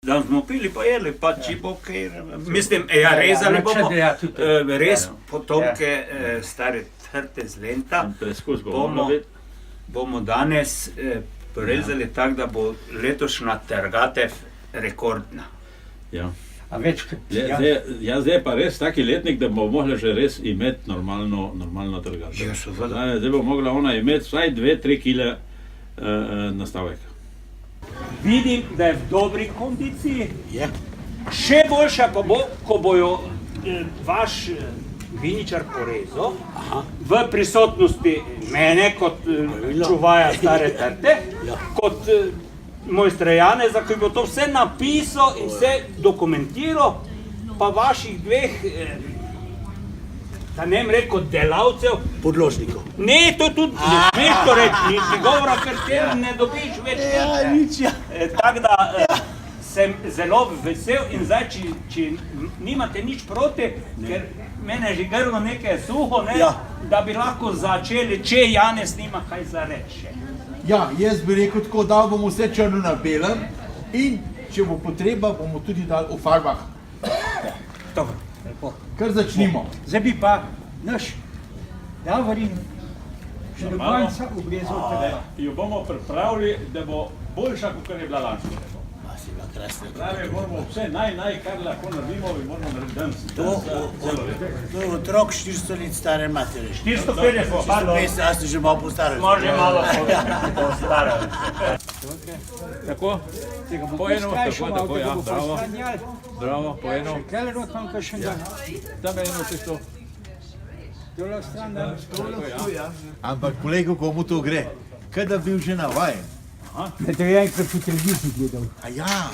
da smo pili pa jedli, pa če bo kaj, mislim, ja, rezali bomo, res potomke stare trte z lenta, bomo danes porezali tako, da bo letošnja trgatev rekordna. Ja. Zdaj pa res taki letnik, da bo mogla že res imeti normalno trgatev. Zdaj bo mogla ona imeti vsaj 2-3 kile nastavek. Vidim, da je v dobri kondiciji, še boljša pa bo, ko bojo vaš viničar porezal, v prisotnosti mene kot čuvaja stare trte, kot mojstra Janeza, ki bo to vse napisal in vse dokumentiral, pa vaših dveh, da ne bom rekel delavcev, podložnikov. Ne, to tudi ne smeš to reči, niti govora, ker te ne dobiš več. Tako da sem zelo vesel in zdaj, če nimate nič proti, ker mene že grlo nekaj suho, da bi lahko začeli, če Janez nima kaj za reči. Ja, jaz bi rekel tako, da bomo vse črno na belem in če bo potreba, bomo tudi dali v farbah. Dobro. Kar začnimo. Zdaj bi pa naš Davorin še do konca obrezal tega. Jo bomo pripravili, da bo boljša, kot je bila lansko. Pravi, moramo vse kar lahko naredimo in moramo narediti danes. To je otrok 400 let stare matere. 450, pardon. 450, a ste že malo postarali. Smo že malo postarali. Tako? Po eno, tako, ja, bravo. Bravo, po eno. Kaj rod vam kakšnega? Tam eno tisto. Dola stran, da Ampak kolego, komu to gre? Kaj da bil že navajen? da te je enkrat po televiziji gledal. A ja.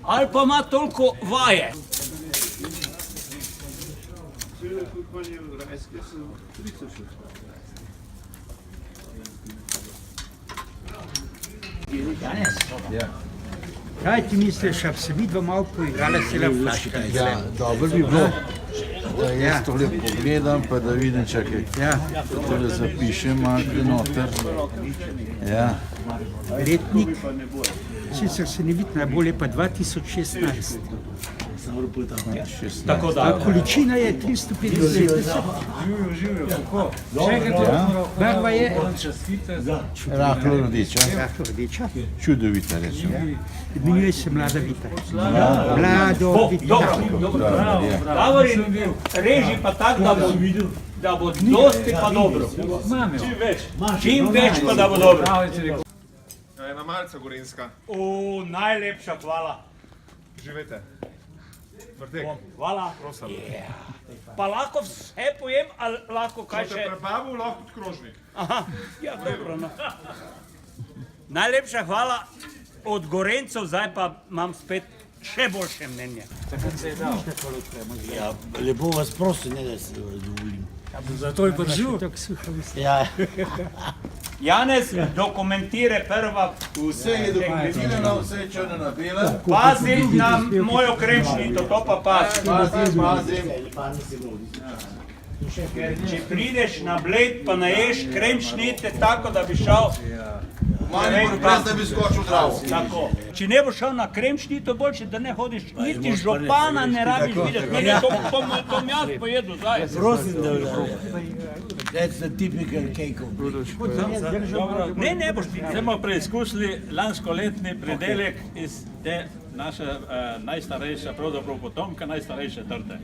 Ali pa ima toliko vaje. Kaj ti misliš, da bi se vidva malo poigrala se le flaška? Ja, dobro bi bilo, da jaz tole pogledam, pa da vidim, čakaj. Tole zapišem malo noter. Ja. Letnik, sicer se ne vidi najbolje, pa 2016. Tako da. A količina je 350. Živijo, kako? Barva je Rahlo rdeča. rahlo rdeča. Čudovita, rečem. Imenuje se Mlada Vita. Mlado Vita. Dobro. Davorin, reži pa tako, da bo dosti pa dobro. Čim več pa da bo dobro. Ena malca gorenjska. Najlepša hvala. Živete. Vrtek. Hvala. Prosim. Pa lahko vse pojem, ali lahko kaj Če še? te prebavu, lahko tudi krožnik. Aha, ja, dobro, no. Najlepša hvala. Od Gorencev zdaj pa imam spet še boljše mnenje. Ja, lepo vas prosim, ne da se dovolim. Zato je podživ. Ja. Janez, dokumentire prva. Vse je dokumentirano, vse je črno na belem. Pazi na mojo kremšnito, to pa pazi. Pazim. Ker če prideš na Bled pa naješ kremšnite tako, da bi šel... Manj brez, da bi skočil zdravo. Tako. Če ne bo šel na kremšnito, boljše, da ne hodiš, niti župana ne rabiš videti. Ne, to mi jaz pojedu zdaj. Prosim, da that's the typical cake of Bled. Ne boš ti. Zdaj bomo preizkusili lanskoletni pridelek iz te naše najstarejše, pravzaprav potomka najstarejše trte.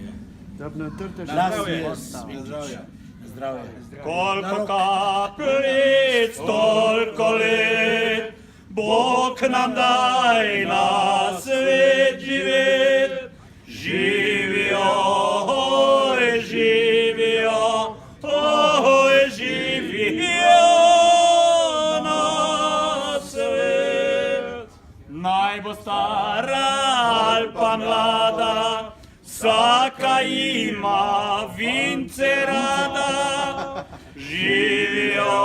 Zdravje. Zdravje. Koliko kapljic, toliko let, Bog nam daj na svet živet. Živijo, oj, živijo, oj, živijo na svet. Naj bo stara ali pa mlada, vsaka ima vince rada. Živijo,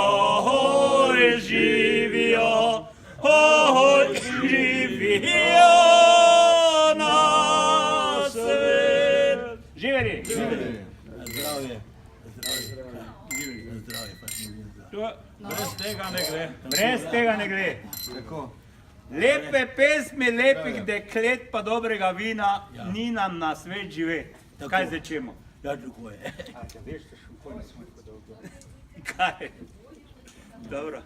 oj, živijo, oj, živijo na svet. Živeli! Zdravje. Brez tega ne gre. Brez tega ne gre. Lepe pesmi, lepih deklet pa dobrega vina, ni nam na svet živeti. Tako. Kaj začemo? Ja, tako je. A, veš, da še nikoli nismo tako dolgo. Kaj? Dobro.